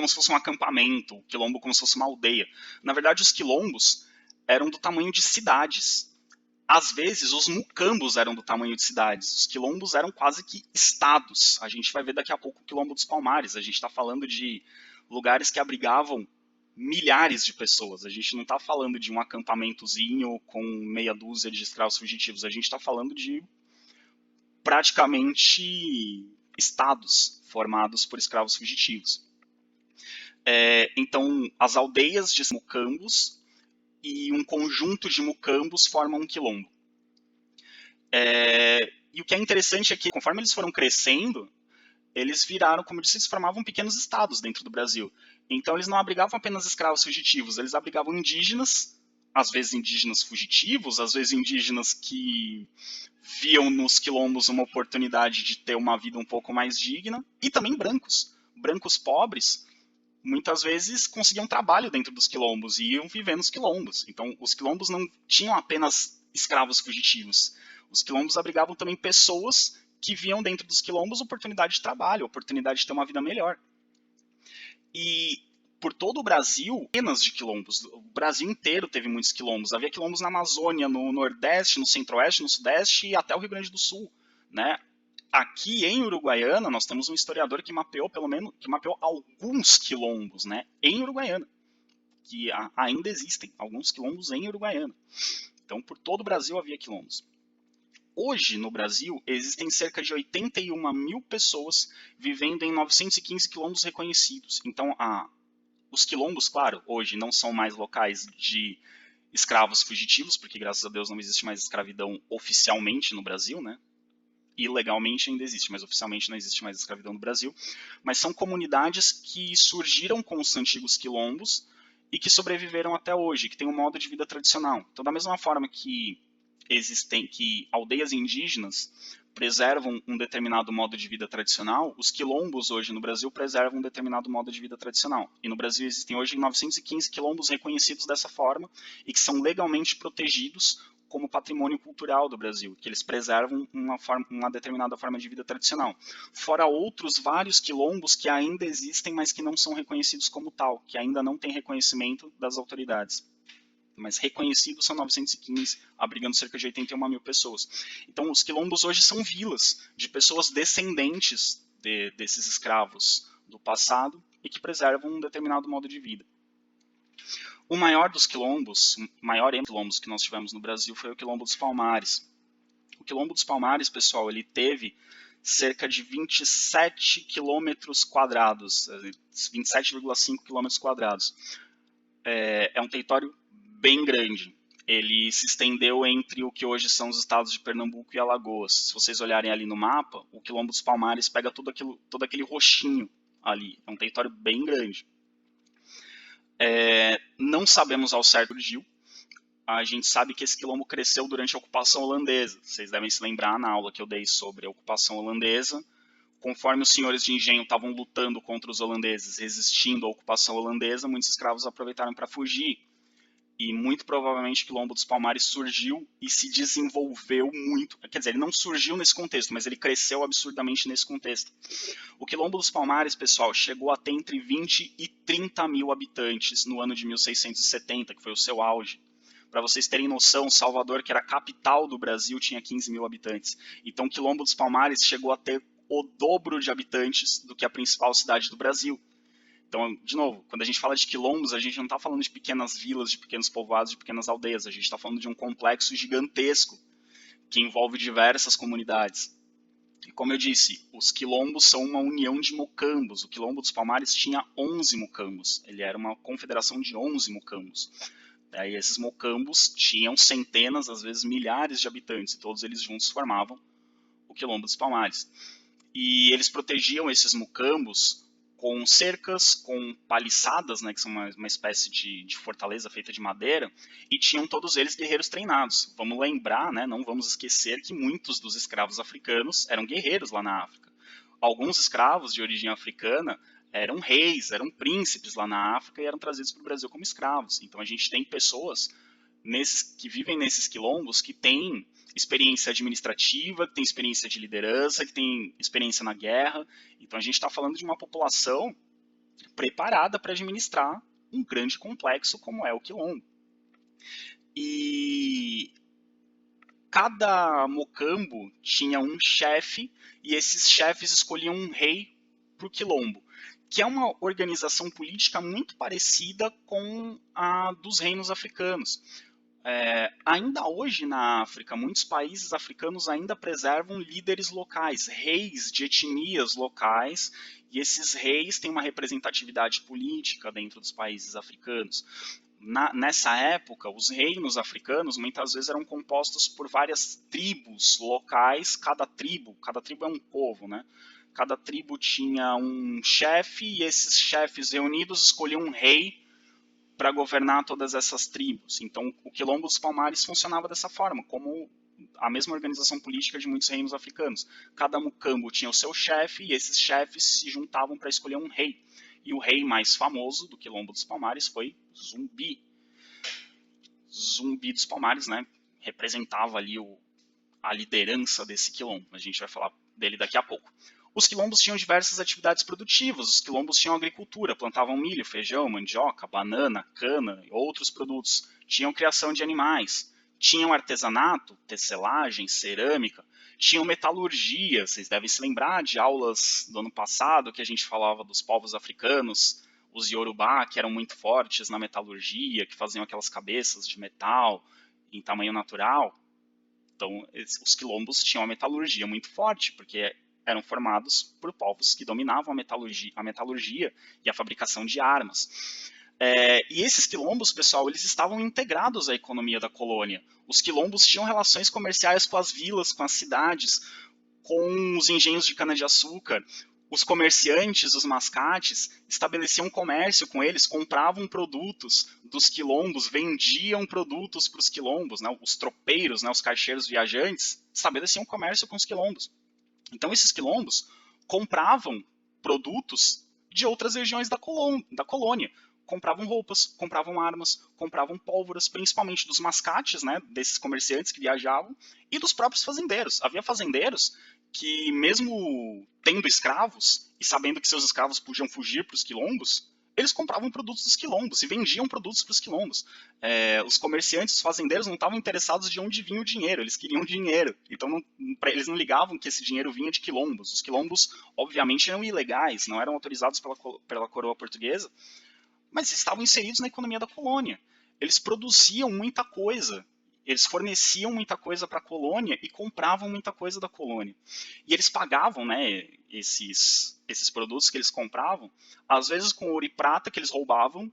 A: se fosse um acampamento, o quilombo como se fosse uma aldeia. Na verdade, os quilombos eram do tamanho de cidades. Às vezes, os mucambos eram do tamanho de cidades. Os quilombos eram quase que estados. A gente vai ver daqui a pouco o Quilombo dos Palmares. A gente está falando de lugares que abrigavam milhares de pessoas. A gente não está falando de um acampamentozinho com meia dúzia de escravos fugitivos. A gente está falando de praticamente estados formados por escravos fugitivos. Então, as aldeias de mucambos e um conjunto de mucambos formam um quilombo. E o que é interessante é que, conforme eles foram crescendo, eles viraram, como eu disse, eles formavam pequenos estados dentro do Brasil. Então, eles não abrigavam apenas escravos fugitivos, eles abrigavam indígenas, às vezes indígenas fugitivos, às vezes indígenas que viam nos quilombos uma oportunidade de ter uma vida um pouco mais digna, e também brancos. Brancos pobres, muitas vezes conseguiam trabalho dentro dos quilombos e iam viver nos quilombos. Então, os quilombos não tinham apenas escravos fugitivos. Os quilombos abrigavam também pessoas que viam dentro dos quilombos oportunidade de trabalho, oportunidade de ter uma vida melhor. E por todo o Brasil, cenas de quilombos. O Brasil inteiro teve muitos quilombos. Havia quilombos na Amazônia, no Nordeste, no Centro-Oeste, no Sudeste e até o Rio Grande do Sul, né? Aqui em Uruguaiana, nós temos um historiador que mapeou alguns quilombos, né, em Uruguaiana, que ainda existem alguns quilombos em Uruguaiana. Então, por todo o Brasil havia quilombos. Hoje, no Brasil, existem cerca de 81 mil pessoas vivendo em 915 quilombos reconhecidos. Então, os quilombos, claro, hoje não são mais locais de escravos fugitivos, porque graças a Deus não existe mais escravidão oficialmente no Brasil, né? Ilegalmente ainda existe, mas oficialmente não existe mais escravidão no Brasil. Mas são comunidades que surgiram com os antigos quilombos e que sobreviveram até hoje, que têm um modo de vida tradicional. Então, da mesma forma que aldeias indígenas preservam um determinado modo de vida tradicional, os quilombos hoje no Brasil preservam um determinado modo de vida tradicional. E no Brasil existem hoje 915 quilombos reconhecidos dessa forma e que são legalmente protegidos como patrimônio cultural do Brasil, que eles preservam uma determinada forma de vida tradicional. Fora outros vários quilombos que ainda existem, mas que não são reconhecidos como tal, que ainda não têm reconhecimento das autoridades. Mas reconhecidos são 915, abrigando cerca de 81 mil pessoas. Então, os quilombos hoje são vilas de pessoas descendentes desses escravos do passado e que preservam um determinado modo de vida. O maior dos quilombos, que nós tivemos no Brasil foi o Quilombo dos Palmares. O Quilombo dos Palmares, pessoal, ele teve cerca de 27 quilômetros quadrados, 27,5 quilômetros quadrados. É um território bem grande. Ele se estendeu entre o que hoje são os estados de Pernambuco e Alagoas. Se vocês olharem ali no mapa, o Quilombo dos Palmares pega todo aquele roxinho ali. É um território bem grande. Não sabemos ao certo o Gil. A gente sabe que esse quilombo cresceu durante a ocupação holandesa. Vocês devem se lembrar na aula que eu dei sobre a ocupação holandesa. Conforme os senhores de engenho estavam lutando contra os holandeses, resistindo à ocupação holandesa, muitos escravos aproveitaram para fugir. E muito provavelmente o Quilombo dos Palmares surgiu e se desenvolveu muito. Quer dizer, ele não surgiu nesse contexto, mas ele cresceu absurdamente nesse contexto. O Quilombo dos Palmares, pessoal, chegou a ter entre 20 e 30 mil habitantes no ano de 1670, que foi o seu auge. Para vocês terem noção, Salvador, que era a capital do Brasil, tinha 15 mil habitantes. Então, Quilombo dos Palmares chegou a ter o dobro de habitantes do que a principal cidade do Brasil. Então, de novo, quando a gente fala de quilombos, a gente não está falando de pequenas vilas, de pequenos povoados, de pequenas aldeias. A gente está falando de um complexo gigantesco que envolve diversas comunidades. E como eu disse, os quilombos são uma união de mocambos. O Quilombo dos Palmares tinha 11 mocambos. Ele era uma confederação de 11 mocambos. E esses mocambos tinham centenas, às vezes milhares de habitantes, e todos eles juntos formavam o Quilombo dos Palmares. E eles protegiam esses mocambos com cercas, com paliçadas, né, que são uma espécie de fortaleza feita de madeira, e tinham todos eles guerreiros treinados. Vamos lembrar, né, não vamos esquecer que muitos dos escravos africanos eram guerreiros lá na África. Alguns escravos de origem africana eram reis, eram príncipes lá na África e eram trazidos para o Brasil como escravos. Então a gente tem pessoas que vivem nesses quilombos que têm experiência administrativa, que têm experiência de liderança, que têm experiência na guerra. Então a gente está falando de uma população preparada para administrar um grande complexo como é o quilombo. E cada mocambo tinha um chefe e esses chefes escolhiam um rei para o quilombo, que é uma organização política muito parecida com a dos reinos africanos. Ainda hoje na África, muitos países africanos ainda preservam líderes locais, reis de etnias locais, e esses reis têm uma representatividade política dentro dos países africanos. Nessa época, os reinos africanos muitas vezes eram compostos por várias tribos locais, cada tribo é um povo, né? Cada tribo tinha um chefe e esses chefes reunidos escolhiam um rei para governar todas essas tribos. Então, o Quilombo dos Palmares funcionava dessa forma, como a mesma organização política de muitos reinos africanos. Cada mucambo tinha o seu chefe e esses chefes se juntavam para escolher um rei. E o rei mais famoso do Quilombo dos Palmares foi Zumbi. Zumbi dos Palmares, né, representava ali a liderança desse quilombo. A gente vai falar dele daqui a pouco. Os quilombos tinham diversas atividades produtivas. Os quilombos tinham agricultura, plantavam milho, feijão, mandioca, banana, cana e outros produtos. Tinham criação de animais. Tinham artesanato, tecelagem, cerâmica. Tinham metalurgia. Vocês devem se lembrar de aulas do ano passado que a gente falava dos povos africanos, os Yorubá, que eram muito fortes na metalurgia, que faziam aquelas cabeças de metal em tamanho natural. Então, os quilombos tinham uma metalurgia muito forte, porque eram formados por povos que dominavam a metalurgia e a fabricação de armas. E esses quilombos, pessoal, eles estavam integrados à economia da colônia. Os quilombos tinham relações comerciais com as vilas, com as cidades, com os engenhos de cana-de-açúcar. Os comerciantes, os mascates, estabeleciam comércio com eles, compravam produtos dos quilombos, vendiam produtos para os quilombos, né? Os tropeiros, né? Os caixeiros viajantes, estabeleciam comércio com os quilombos. Então esses quilombos compravam produtos de outras regiões da colônia. Compravam roupas, compravam armas, compravam pólvoras, principalmente dos mascates, né, desses comerciantes que viajavam, e dos próprios fazendeiros. Havia fazendeiros que, mesmo tendo escravos, e sabendo que seus escravos podiam fugir para os quilombos, eles compravam produtos dos quilombos e vendiam produtos para os quilombos. Os comerciantes, os fazendeiros não estavam interessados de onde vinha o dinheiro, eles queriam dinheiro. Então eles não ligavam que esse dinheiro vinha de quilombos. Os quilombos, obviamente, eram ilegais, não eram autorizados pela coroa portuguesa, mas estavam inseridos na economia da colônia. Eles produziam muita coisa, eles forneciam muita coisa para a colônia e compravam muita coisa da colônia. E eles pagavam, né, esses produtos que eles compravam, às vezes com ouro e prata que eles roubavam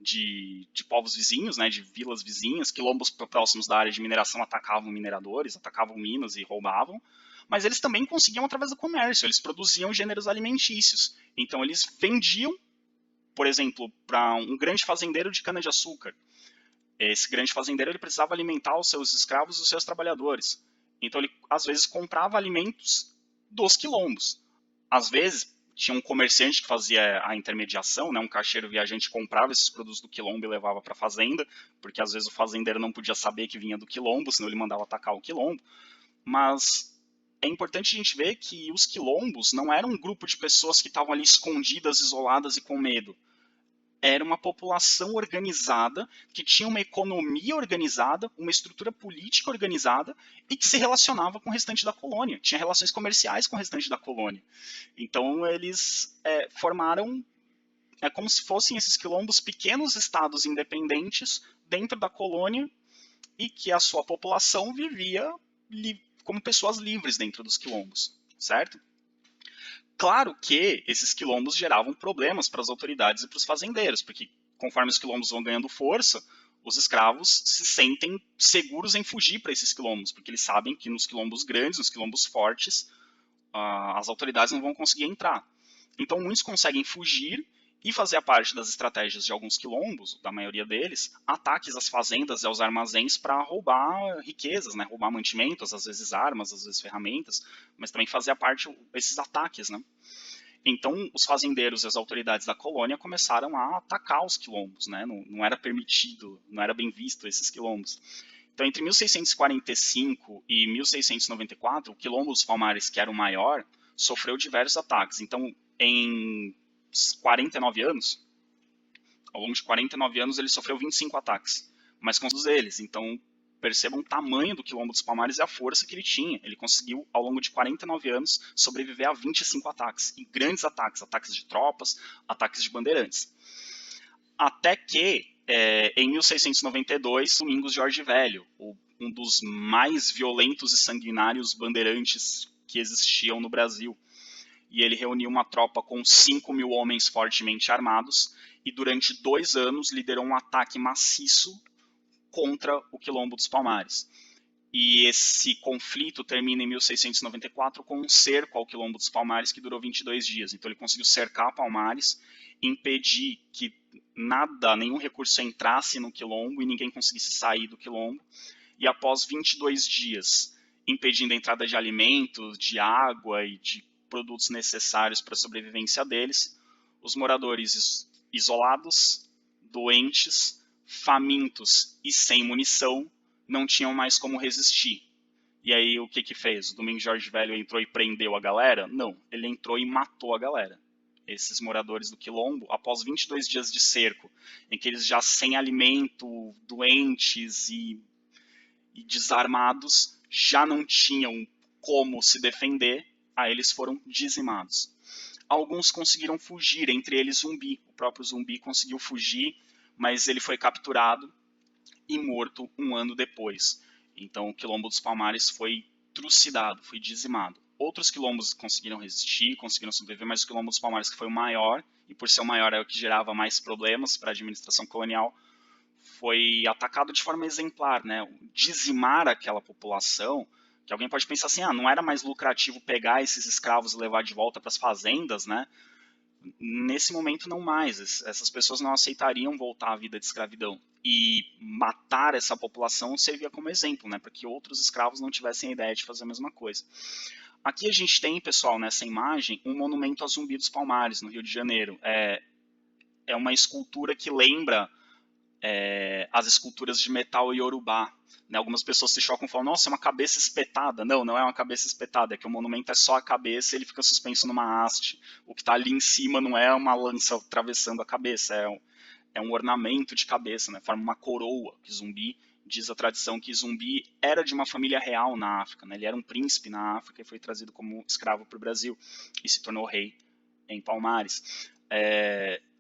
A: de povos vizinhos, né, de vilas vizinhas. Quilombos próximos da área de mineração atacavam mineradores, atacavam minas e roubavam. Mas eles também conseguiam através do comércio, eles produziam gêneros alimentícios. Então eles vendiam, por exemplo, para um grande fazendeiro de cana-de-açúcar. Esse grande fazendeiro ele precisava alimentar os seus escravos e os seus trabalhadores. Então ele, às vezes, comprava alimentos dos quilombos. Às vezes, tinha um comerciante que fazia a intermediação, né? Um caixeiro viajante comprava esses produtos do quilombo e levava para a fazenda, porque às vezes o fazendeiro não podia saber que vinha do quilombo, senão ele mandava atacar o quilombo. Mas é importante a gente ver que os quilombos não eram um grupo de pessoas que estavam ali escondidas, isoladas e com medo. era uma população organizada, que tinha uma economia organizada, uma estrutura política organizada e que se relacionava com o restante da colônia, tinha relações comerciais com o restante da colônia. Então eles formaram como se fossem esses quilombos pequenos estados independentes dentro da colônia e que a sua população vivia como pessoas livres dentro dos quilombos, certo? Claro que esses quilombos geravam problemas para as autoridades e para os fazendeiros, porque conforme os quilombos vão ganhando força, os escravos se sentem seguros em fugir para esses quilombos, porque eles sabem que nos quilombos grandes, nos quilombos fortes, as autoridades não vão conseguir entrar. Então muitos conseguem fugir e fazer a parte das estratégias de alguns quilombos, da maioria deles, ataques às fazendas e aos armazéns para roubar riquezas, né? Roubar mantimentos, às vezes armas, às vezes ferramentas, mas também fazer a parte desses ataques, né? Então, os fazendeiros e as autoridades da colônia começaram a atacar os quilombos, né? Não era permitido, não era bem visto esses quilombos. Então, entre 1645 e 1694, o quilombo dos Palmares, que era o maior, sofreu diversos ataques. Então, em 49 anos, ao longo de 49 anos, ele sofreu 25 ataques, mas com todos eles. Então, percebam o tamanho do quilombo dos Palmares e a força que ele tinha. Ele conseguiu, ao longo de 49 anos, sobreviver a 25 ataques, e grandes ataques, ataques de tropas, ataques de bandeirantes. Até que, em 1692, Domingos Jorge Velho, um dos mais violentos e sanguinários bandeirantes que existiam no Brasil, e ele reuniu uma tropa com 5.000 homens fortemente armados e durante 2 anos liderou um ataque maciço contra o Quilombo dos Palmares. E esse conflito termina em 1694 com um cerco ao Quilombo dos Palmares que durou 22 dias. Então ele conseguiu cercar Palmares, impedir que nenhum recurso entrasse no Quilombo e ninguém conseguisse sair do Quilombo. E após 22 dias, impedindo a entrada de alimentos, de água e de produtos necessários para a sobrevivência deles, os moradores isolados, doentes, famintos e sem munição não tinham mais como resistir. E aí o que fez? O Domingos Jorge Velho entrou e prendeu a galera? Não, ele entrou e matou a galera. Esses moradores do Quilombo, após 22 dias de cerco, em que eles já sem alimento, doentes e desarmados, já não tinham como se defender, aí eles foram dizimados. Alguns conseguiram fugir, entre eles Zumbi. O próprio Zumbi conseguiu fugir, mas ele foi capturado e morto 1 ano depois. Então o Quilombo dos Palmares foi trucidado, foi dizimado. Outros quilombos conseguiram resistir, conseguiram sobreviver, mas o Quilombo dos Palmares, que foi o maior, e por ser o maior é o que gerava mais problemas para a administração colonial, foi atacado de forma exemplar, né? Dizimar aquela população, que alguém pode pensar assim, não era mais lucrativo pegar esses escravos e levar de volta para as fazendas, né? Nesse momento não mais, essas pessoas não aceitariam voltar à vida de escravidão. E matar essa população servia como exemplo, né? Para que outros escravos não tivessem a ideia de fazer a mesma coisa. Aqui a gente tem, pessoal, nessa imagem, um monumento a Zumbi dos Palmares, no Rio de Janeiro. É uma escultura que lembra as esculturas de metal iorubá. Né? Algumas pessoas se chocam e falam, nossa, é uma cabeça espetada. Não, não é uma cabeça espetada, é que o monumento é só a cabeça e ele fica suspenso numa haste. O que está ali em cima não é uma lança atravessando a cabeça, é um ornamento de cabeça, né? Forma uma coroa, que Zumbi, diz a tradição que Zumbi era de uma família real na África, né? Ele era um príncipe na África e foi trazido como escravo para o Brasil e se tornou rei em Palmares.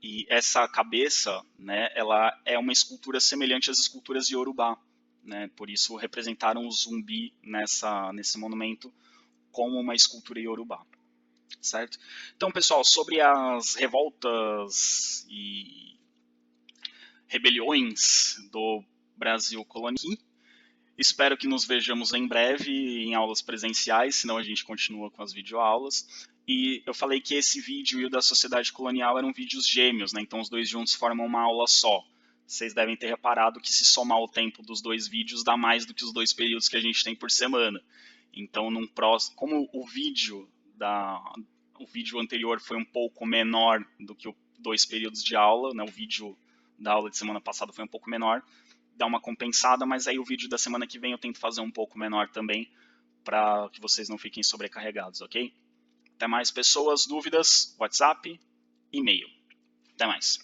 A: E essa cabeça, né, ela é uma escultura semelhante às esculturas de Yorubá, né, por isso representaram o Zumbi nesse monumento como uma escultura Yorubá, certo? Então, pessoal, sobre as revoltas e rebeliões do Brasil colonial, espero que nos vejamos em breve em aulas presenciais, senão a gente continua com as videoaulas. E eu falei que esse vídeo e o da sociedade colonial eram vídeos gêmeos, né? Então os dois juntos formam uma aula só. Vocês devem ter reparado que se somar o tempo dos dois vídeos dá mais do que os 2 períodos que a gente tem por semana. Então, como o vídeo anterior foi um pouco menor do que os 2 períodos de aula, né? O vídeo da aula de semana passada foi um pouco menor, dá uma compensada, mas aí o vídeo da semana que vem eu tento fazer um pouco menor também, para que vocês não fiquem sobrecarregados, ok? Até mais, pessoas, dúvidas, WhatsApp, e-mail. Até mais.